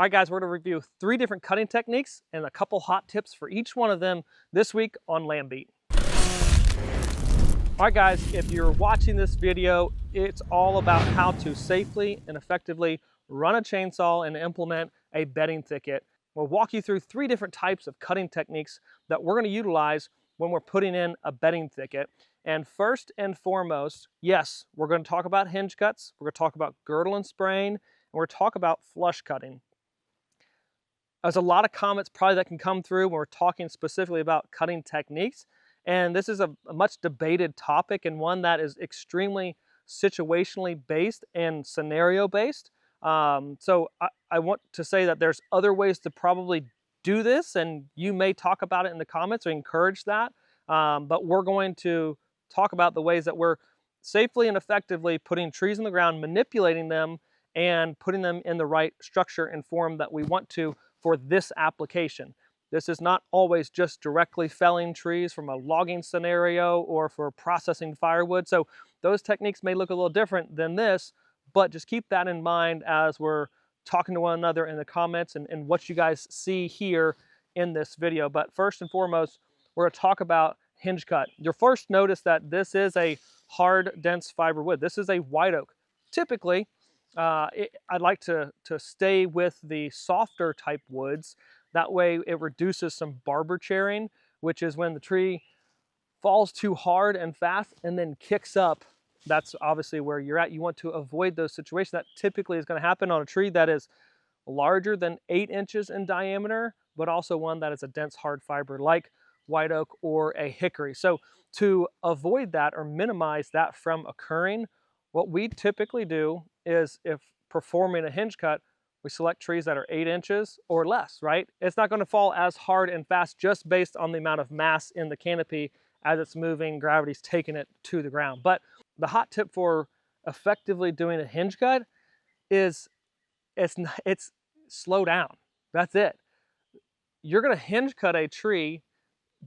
All right, guys, we're going to review 3 different cutting techniques and a couple hot tips for each one of them this week on Landbeat. All right, guys, if you're watching this video, it's all about how to safely and effectively run a chainsaw and implement a bedding thicket. We'll walk you through 3 different types of cutting techniques that we're going to utilize when we're putting in a bedding thicket. And first and foremost, yes, we're going to talk about hinge cuts, we're going to talk about girdle and spraying, and we're going to talk about flush cutting. There's a lot of comments probably that can come through when we're talking specifically about cutting techniques. And this is a much debated topic, and one that is extremely situationally based and scenario based. So I want to say that there's other ways to probably do this, and you may talk about it in the comments or encourage that. But we're going to talk about the ways that we're safely and effectively putting trees in the ground, manipulating them, and putting them in the right structure and form that we want to for this application. This is not always just directly felling trees from a logging scenario or for processing firewood. So those techniques may look a little different than this, but just keep that in mind as we're talking to one another in the comments and what you guys see here in this video. But first and foremost, we're going to talk about hinge cut. You'll first notice that this is a hard, dense fiber wood. This is a white oak. Typically, I'd like to stay with the softer type woods. That way it reduces some barber chairing, which is when the tree falls too hard and fast and then kicks up. That's obviously where you're at. You want to avoid those situations. That typically is going to happen on a tree that is larger than 8 inches in diameter, but also one that is a dense hard fiber like white oak or a hickory. So to avoid that or minimize that from occurring, what we typically do is, if performing a hinge cut, we select trees that are 8 inches or less, right? It's not going to fall as hard and fast just based on the amount of mass in the canopy as it's moving, gravity's taking it to the ground. But the hot tip for effectively doing a hinge cut is it's slow down. That's it. You're going to hinge cut a tree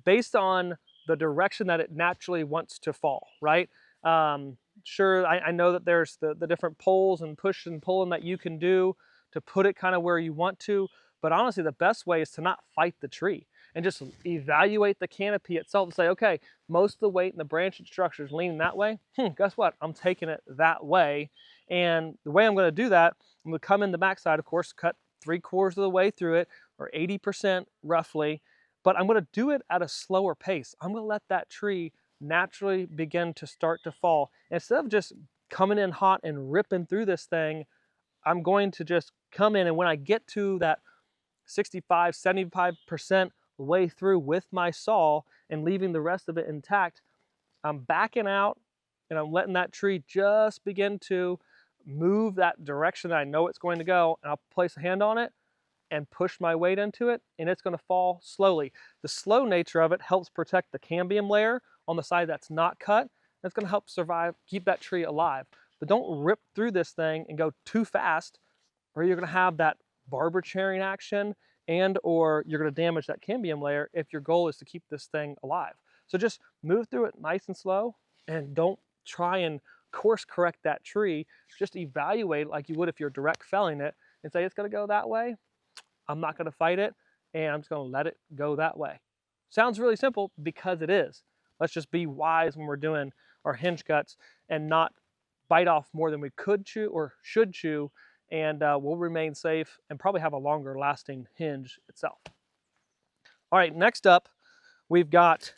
based on the direction that it naturally wants to fall, right? Sure, I know that there's the different pulls and push and pulling that you can do to put it kind of where you want to, but honestly the best way is to not fight the tree and just evaluate the canopy itself and say, okay, most of the weight in the branching structure is leaning that way. Guess what? I'm taking it that way. And the way I'm going to do that, I'm going to come in the backside, of course, cut 3/4 of the way through it, or 80% roughly, but I'm going to do it at a slower pace. I'm going to let that tree naturally begin to start to fall. Instead of just coming in hot and ripping through this thing, I'm going to just come in, and when I get to that 65, 75% way through with my saw and leaving the rest of it intact, I'm backing out and I'm letting that tree just begin to move that direction that I know it's going to go, and I'll place a hand on it and push my weight into it, and it's going to fall slowly. The slow nature of it helps protect the cambium layer on the side that's not cut. That's going to help survive, keep that tree alive. But don't rip through this thing and go too fast, or you're going to have that barber chairing action, and or you're going to damage that cambium layer if your goal is to keep this thing alive. So just move through it nice and slow, and don't try and course correct that tree. Just evaluate like you would if you're direct felling it and say, it's going to go that way. I'm not going to fight it, and I'm just going to let it go that way. Sounds really simple because it is. Let's just be wise when we're doing our hinge cuts and not bite off more than we could chew or should chew, and we'll remain safe and probably have a longer lasting hinge itself. All right, next up, we've got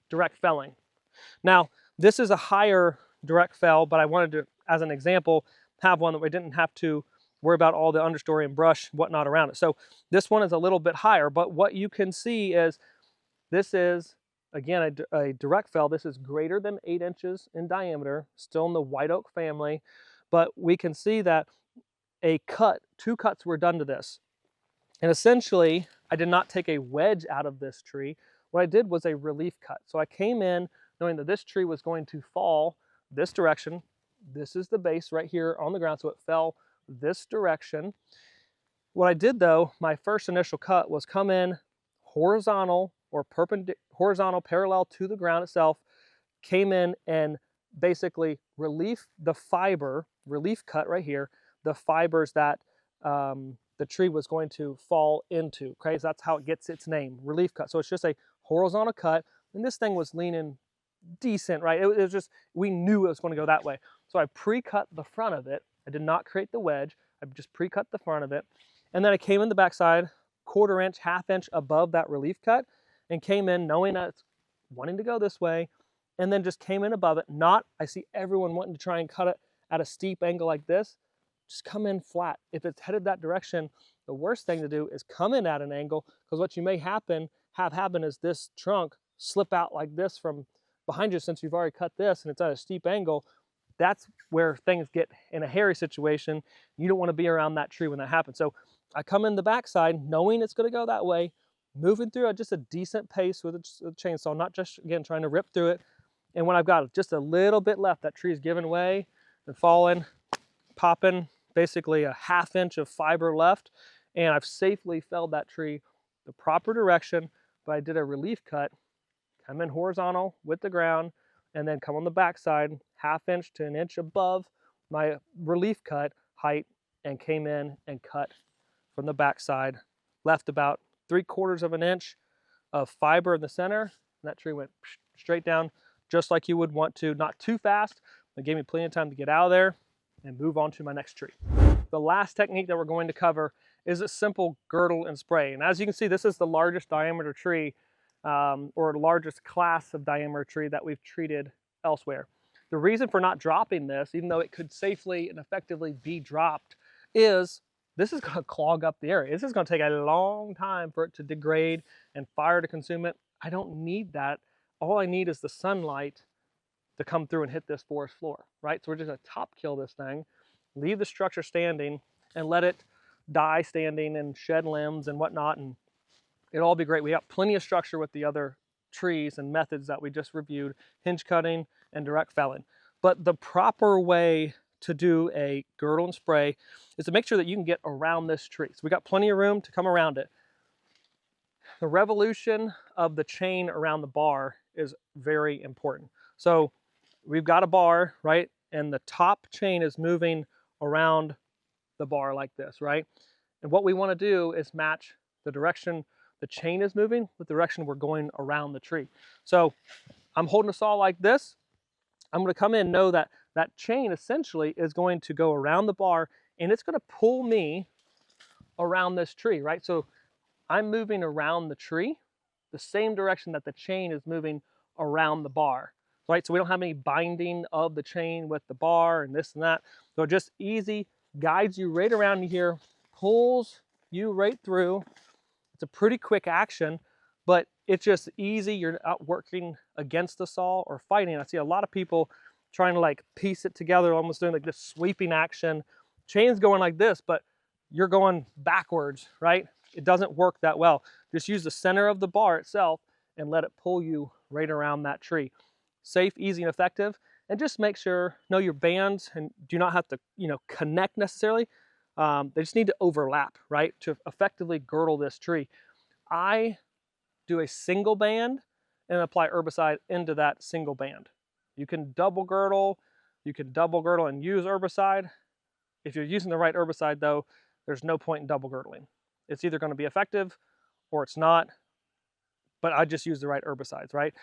direct felling. Now, this is a higher direct fell, but I wanted to, as an example, have one that we didn't have to worry about all the understory and brush, whatnot around it. So this one is a little bit higher, but what you can see is this is, again, a direct fell. This is greater than 8 inches in diameter, still in the white oak family, but we can see that two cuts were done to this. And essentially, I did not take a wedge out of this tree. What I did was a relief cut. So I came in knowing that this tree was going to fall this direction. This is the base right here on the ground, so it fell this direction. What I did though, my first initial cut was come in horizontal or horizontal parallel to the ground itself, came in and basically relief the fiber, relief cut right here, the fibers that the tree was going to fall into. Okay, so that's how it gets its name, relief cut. So it's just a horizontal cut, and this thing was leaning decent, right? It was just, we knew it was going to go that way. So I pre-cut the front of it. I did not create the wedge. I just pre-cut the front of it. And then I came in the backside, 1/4 inch, 1/2 inch above that relief cut, and came in knowing that it's wanting to go this way, and then just came in above it. Not, I see everyone wanting to try and cut it at a steep angle like this. Just come in flat. If it's headed that direction, the worst thing to do is come in at an angle, because what you may have happen is this trunk slip out like this from behind you, since you've already cut this and it's at a steep angle. That's where things get in a hairy situation. You don't want to be around that tree when that happens. So I come in the backside knowing it's going to go that way, moving through at just a decent pace with a chainsaw, not just, again, trying to rip through it. And when I've got just a little bit left, that tree is giving way and falling, popping basically a 1/2 inch of fiber left, and I've safely felled that tree the proper direction. But I did a relief cut, come in horizontal with the ground, and then come on the backside 1/2 inch to 1 inch above my relief cut height, and came in and cut from the backside. Left about 3/4 of an inch of fiber in the center, and that tree went straight down just like you would want to, not too fast. It gave me plenty of time to get out of there and move on to my next tree. The last technique that we're going to cover is a simple girdle and spray. And as you can see, this is the largest diameter tree or largest class of diameter tree that we've treated elsewhere. The reason for not dropping this, even though it could safely and effectively be dropped, is this is going to clog up the area. This is going to take a long time for it to degrade and fire to consume it. I don't need that. All I need is the sunlight to come through and hit this forest floor, right? So we're just going to top kill this thing, leave the structure standing, and let it die standing and shed limbs and whatnot, and it'll all be great. We got plenty of structure with the other trees and methods that we just reviewed, hinge cutting and direct felling. But the proper way to do a girdle and spray is to make sure that you can get around this tree. So we got plenty of room to come around it. The revolution of the chain around the bar is very important. So we've got a bar, right? And the top chain is moving around the bar like this, right? And what we want to do is match the direction the chain is moving with the direction we're going around the tree. So I'm holding a saw like this. I'm going to come in and know that that chain essentially is going to go around the bar, and it's going to pull me around this tree, right? So I'm moving around the tree the same direction that the chain is moving around the bar, right? So we don't have any binding of the chain with the bar and this and that. So just easy, guides you right around here, pulls you right through. It's a pretty quick action, but it's just easy. You're not working against the saw or fighting. I see a lot of people trying to like piece it together, almost doing like this sweeping action. Chain's going like this, but you're going backwards, right? It doesn't work that well. Just use the center of the bar itself and let it pull you right around that tree. Safe, easy, and effective. And just make sure, know your bands, and do not have to, connect necessarily. They just need to overlap, right, to effectively girdle this tree. I do a single band and apply herbicide into that single band. You can double girdle and use herbicide. If you're using the right herbicide, though, there's no point in double girdling. It's either going to be effective or it's not, but I just use the right herbicides, right?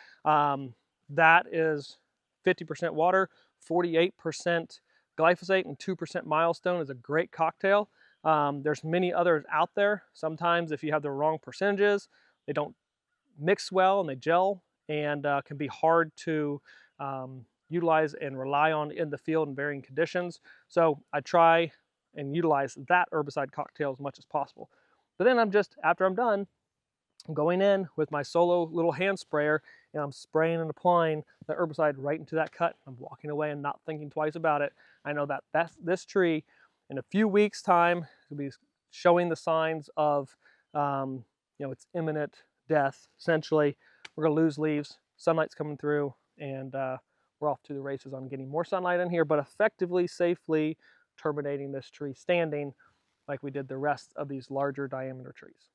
That is 50% water, 48% glyphosate, and 2% milestone is a great cocktail. There's many others out there. Sometimes if you have the wrong percentages, they don't mix well and they gel, and can be hard to utilize and rely on in the field in varying conditions. So I try and utilize that herbicide cocktail as much as possible. But then after I'm done, I'm going in with my solo little hand sprayer, and I'm spraying and applying the herbicide right into that cut. I'm walking away and not thinking twice about it. I know that this tree, in a few weeks' time, will be showing the signs of its imminent death. Essentially, we're going to lose leaves, sunlight's coming through, and we're off to the races on getting more sunlight in here, but effectively, safely terminating this tree standing like we did the rest of these larger diameter trees.